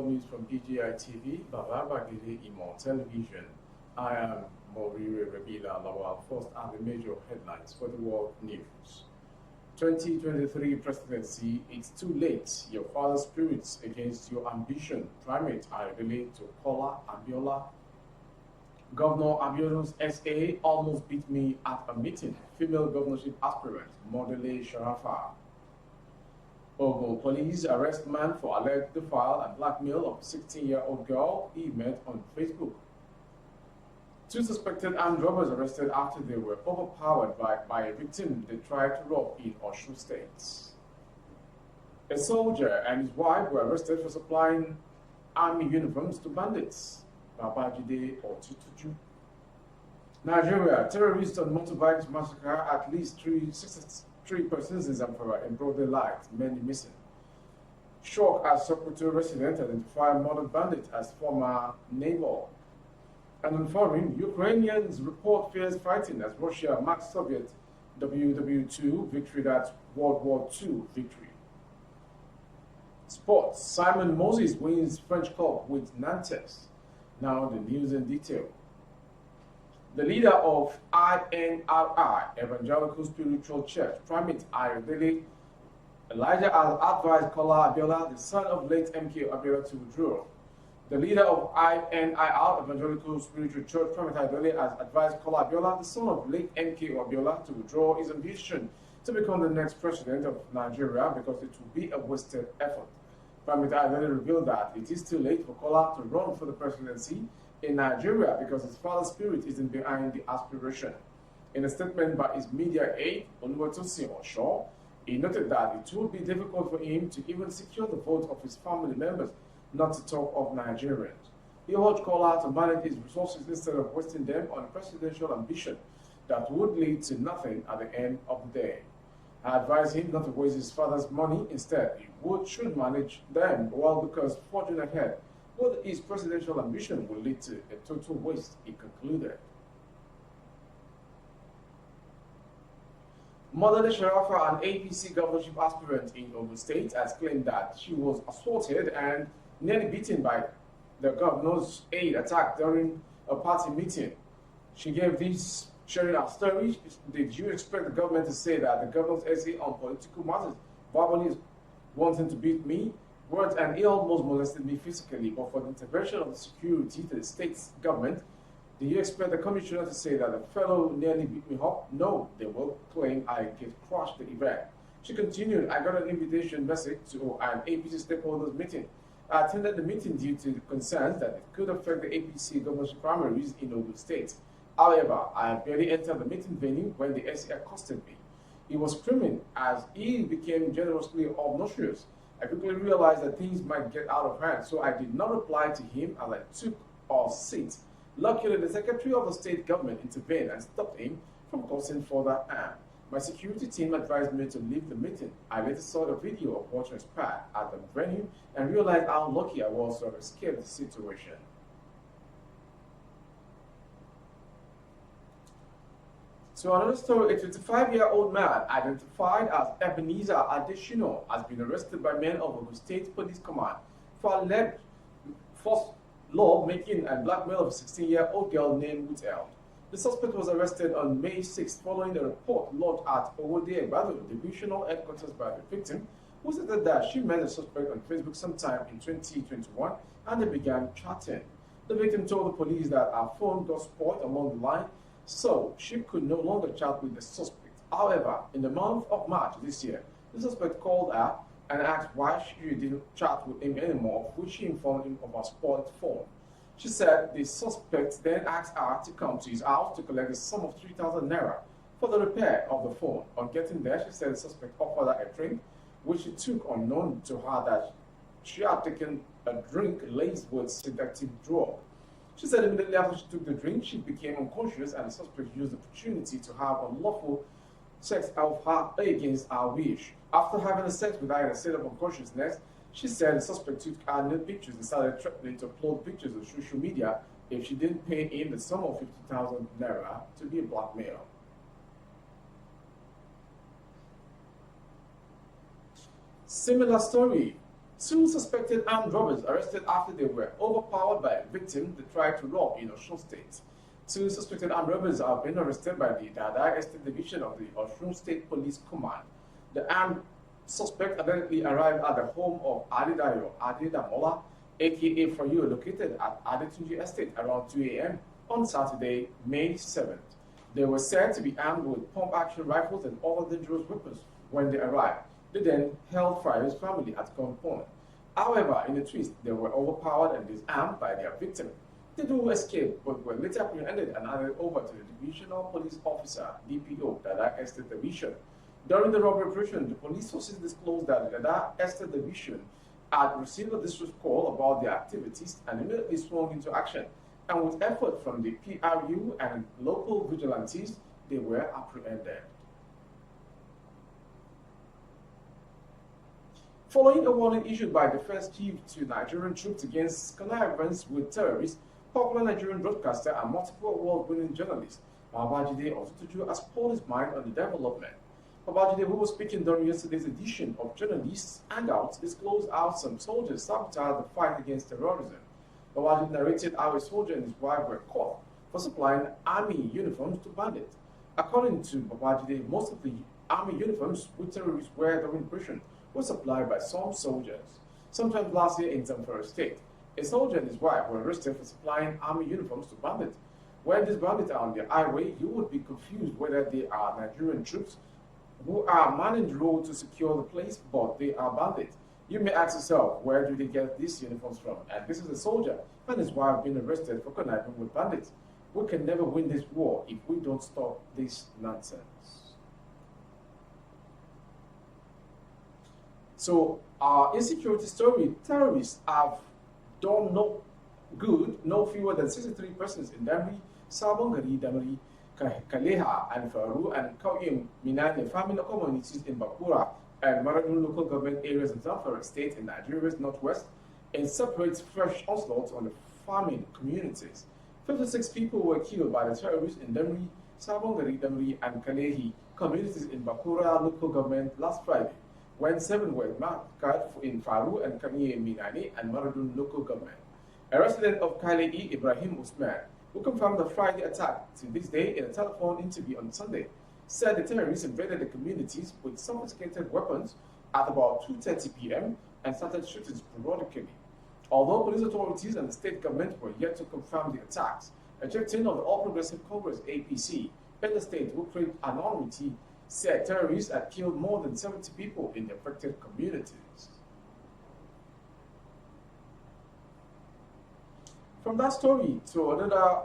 world news from EGI TV, Baba Bagidi Imo Television. I am Maureen Rabila Lawal. First are the major headlines for the world news. 2023 presidency, it's too late. Your father's spirits against your ambition. Primate Ayodele to Kola Abiola. Governor Abiodun's SA almost beat me at a meeting. Female governorship aspirant Modele Sharafa. Ogun police arrest man for alleged defile and blackmail of 16-year-old girl he met on Facebook. Two suspected armed robbers arrested after they were overpowered by a victim they tried to rob in Osun State. A soldier and his wife were arrested for supplying army uniforms to bandits. Babajide or Tutuju. Nigeria, terrorists on motorbikes massacre at least 63 persons in Zamfara in broad daylight, many missing. Shock as Sokoto resident identified murdered bandit as former neighbor. And on foreign, Ukrainians report fierce fighting as Russia marks Soviet WW2 victory, that's World War II victory. Sports, Simon Moses wins French Cup with Nantes. Now the news in detail. The leader of INRI, Evangelical Spiritual Church, Primate Ayodele, Elijah has advised Kola Abiola, the son of late MK Abiola, to withdraw. The leader of INIR, Evangelical Spiritual Church, Primate Ayodele, has advised Kola Abiola, the son of late MK Abiola, to withdraw his ambition to become the next president of Nigeria because it will be a wasted effort. Primate Ayodele revealed that it is too late for Kola to run for the presidency in Nigeria because his father's spirit isn't behind the aspiration. In a statement by his media aide, Oluwatosin Osho, he noted that it would be difficult for him to even secure the vote of his family members, not to talk of Nigerians. He urged Kola to manage his resources instead of wasting them on a presidential ambition that would lead to nothing at the end of the day. I advised him not to waste his father's money. Instead, he should manage them well because forging ahead with his presidential ambition will lead to a total waste, he concluded. Modele Sharafa, an APC governorship aspirant in Ogun State, has claimed that she was assaulted and nearly beaten by the governor's aide attack during a party meeting. She gave this sharing her story. Did you expect the government to say that the governor's essay on political matters verbally wanting to beat me? Words, and he almost molested me physically, but for the intervention of the security to the state's government, do you expect the commissioner to say that the fellow nearly beat me up? No, they will claim I get crushed the event. She continued, I got an invitation message to an APC stakeholders meeting. I attended the meeting due to concerns that it could affect the APC governorship primaries in Ogun State. However, I had barely entered the meeting venue when the SC accosted me. He was screaming as he became generously obnoxious. I quickly realized that things might get out of hand, so I did not reply to him as I took our seat. Luckily, the secretary of the state government intervened and stopped him from causing further harm. My security team advised me to leave the meeting. I later saw the video of what transpired at the venue and realized how lucky I was to have escaped the situation. So another story, a 25-year-old man identified as Ebenezer Adeshino has been arrested by men of Ogun State Police Command for alleged false law-making and blackmail of a 16-year-old girl named Ruth. The suspect was arrested on May 6th following a report lodged at Owode Egbado, divisional headquarters by the victim, who said that she met the suspect on Facebook sometime in 2021 and they began chatting. The victim told the police that her phone got spoiled along the line, so she could no longer chat with the suspect. However, in the month of March this year, the suspect called her and asked why she didn't chat with him anymore, which she informed him of her spoiled phone. She said the suspect then asked her to come to his house to collect a sum of 3,000 naira for the repair of the phone. On getting there, she said the suspect offered her a drink, which she took unknown to her that she had taken a drink laced with sedative drug. She said immediately after she took the drink, she became unconscious and the suspect used the opportunity to have unlawful sex of her against her wish. After having a sex with her in a state of unconsciousness, she said the suspect took her nude pictures and started threatening to upload pictures on social media if she didn't pay him the sum of 50,000 naira to be a blackmail. Similar story. Two suspected armed robbers arrested after they were overpowered by a victim they tried to rob in Osun State. Two suspected armed robbers have been arrested by the Dada Estate Division of the Osun State Police Command. The armed suspect allegedly arrived at the home of Adedayo Adedamola, aka Fayu, located at Adetunji Estate around 2 a.m. on Saturday, May 7th. They were said to be armed with pump-action rifles and other dangerous weapons when they arrived. They then held Fryer's family at gunpoint. However, in a twist, they were overpowered and disarmed by their victim. The duo escaped, but were later apprehended and handed over to the Divisional Police Officer, DPO, Dada Estate Division. During the robbery operation, the police sources disclosed that the Dada Estate Division had received a distress call about their activities and immediately swung into action. And with effort from the PRU and local vigilantes, they were apprehended. Following a warning issued by the first chief to Nigerian troops against connivance with terrorists, popular Nigerian broadcaster and multiple award-winning journalist Babajide Otutuju has poured his mind on the development. Babajide, who was speaking during yesterday's edition of Journalists Hangouts, disclosed how some soldiers sabotaged the fight against terrorism. Babajide narrated how a soldier and his wife were caught for supplying army uniforms to bandits. According to Babajide, most of the army uniforms which terrorists wear during operation were supplied by some soldiers. Sometime last year in Zamfara State, a soldier and his wife were arrested for supplying army uniforms to bandits. When these bandits are on the highway, you would be confused whether they are Nigerian troops who are manning the road to secure the place, but they are bandits. You may ask yourself, where do they get these uniforms from? And this is a soldier and his wife being arrested for conniving with bandits. We can never win this war if we don't stop this nonsense. So, our insecurity story, terrorists have done no good. No fewer than 63 persons in Damri, Sabongari, Damri, Kaleha, and Faru, and Kauyim, Minani, family communities in Bakura and Maradun local government areas in Zamfara State in Nigeria's northwest, and separates fresh onslaughts on the farming communities. 56 people were killed by the terrorists in Damri, Sabongari, Damri, and Kalehi communities in Bakura local government last Friday, when 7 were massacred in Faru and Kamiye Minani and Maradun local government. A resident of Kalehi, Ibrahim Usman, who confirmed the Friday attack to this day in a telephone interview on Sunday, said the terrorists invaded the communities with sophisticated weapons at about 2:30 p.m. and started shooting sporadically. Although police authorities and the state government were yet to confirm the attacks, a chieftain of the All Progressive Congress (APC) in the state who claimed anonymity said terrorists had killed more than 70 people in the affected communities. From that story to another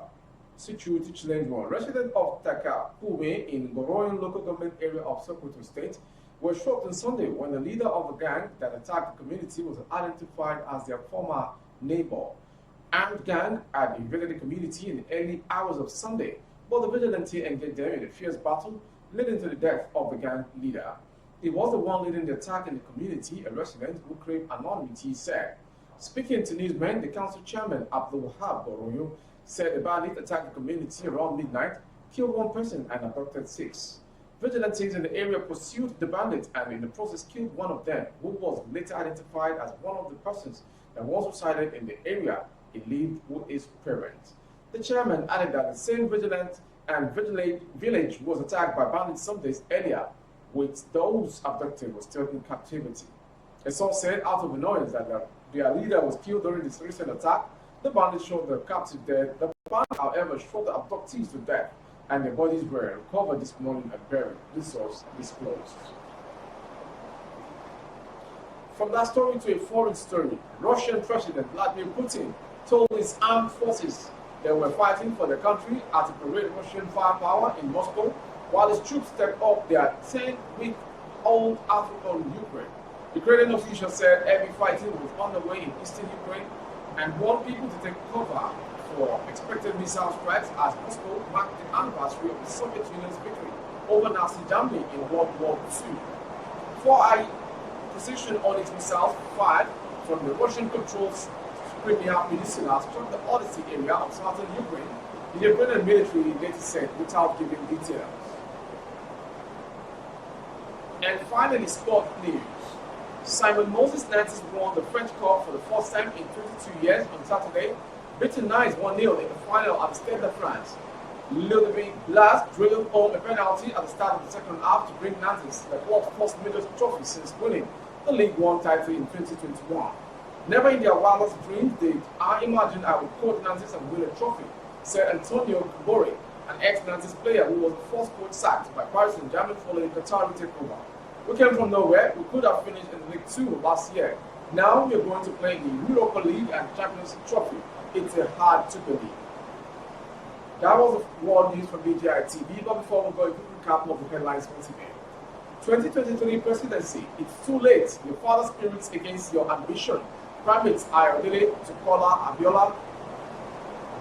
security challenge one, residents of Takapume in Goroyan local government area of Sokoto State were shocked on Sunday when the leader of the gang that attacked the community was identified as their former neighbor. Armed gang had invaded the community in the early hours of Sunday, but the vigilante engaged them in a fierce battle, leading to the death of the gang leader. He was the one leading the attack in the community, a resident who claimed anonymity said. Speaking to newsmen, the council chairman, Abdul Wahab Boroyo, said the bandits attacked the community around midnight, killed 1 person and abducted 6. Vigilantes in the area pursued the bandits and in the process killed one of them, who was later identified as one of the persons that was resided in the area he lived with his parents. The chairman added that the same village was attacked by bandits some days earlier, with those abducted were still in captivity. A source said out of annoyance that their leader was killed during this recent attack, the bandits shot the captive dead. The bandits, however, shot the abductees to death, and their bodies were recovered this morning and buried, the source disclosed. From that story to a foreign story, Russian President Vladimir Putin told his armed forces they were fighting for the country at a parade Russian firepower in Moscow, while his troops stepped up their 10-week-old attack on Ukraine. Ukrainian officials said heavy fighting was underway in eastern Ukraine and warned people to take cover for expected missile strikes as Moscow marked the anniversary of the Soviet Union's victory over Nazi Germany in World War II. 4 high precision on its missiles fired from the Russian-controlled Crimea Peninsula struck the Odyssey area of southern Ukraine, the Ukrainian military later said without giving details. And finally, sport news. Simon Moses Nantes won the French Cup for the first time in 22 years on Saturday, beating Nice 1-0 in the final at the Stade de France. Lovér drilled home a penalty at the start of the second half to bring Nantes the club's first major trophy since winning the League One title in 2021. Never in their wildest dreams did I imagine I would coach Nantes and win a trophy, said Antonio Kubori, an ex-Nantes player who was the first coach sacked by Paris Saint-Germain following Qatari takeover. We came from nowhere. We could have finished in League 2 last year. Now we are going to play the Europa League and Champions League trophy. It's hard to believe. That was the world news from BGI TV, but before we go, a quick recap of the headlines once again. 2023 presidency, it's too late. Your father's spirits against your ambition. Primates Ayodele to Kola Abiola.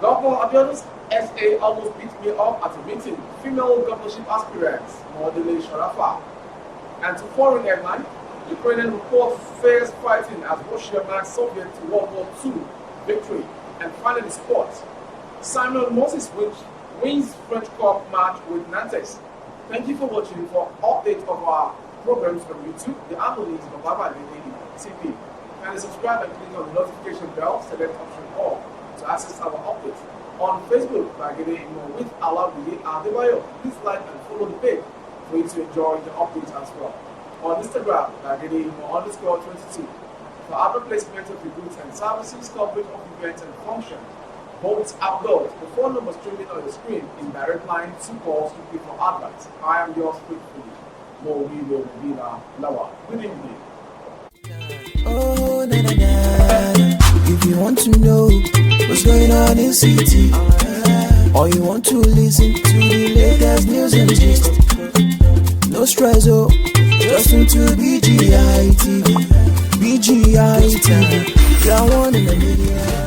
Governor Abiodun's SA almost beat me up at a meeting. Female governorship aspirants, Modele Sharafa. And to foreign headline, Ukrainian report fierce fighting as Russia marks Soviet to World War II victory. And finally, sports. Simon Moses wins French Cup match with Nantes. Thank you for watching. For updates of our programs on YouTube, the handle is Baba TV. Kindly subscribe and click on the notification bell, select option all to access our updates. On Facebook, Bagede Imo with Alabidi Adebayo. Please like and follow the page for you to enjoy the updates as well. On Instagram, Bagede Imo _22. For other placement of your goods and services, coverage of events and functions, both outdoors. The phone number streaming on the screen in direct line to calls to for advice. I am yours faithfully, Lovér Lawa. Good evening. Oh, na na na. If you want to know what's going on in city, or you want to listen to the latest news and gist, no stress, oh, just tune to BGI TV. BGI TV, you're one in a million.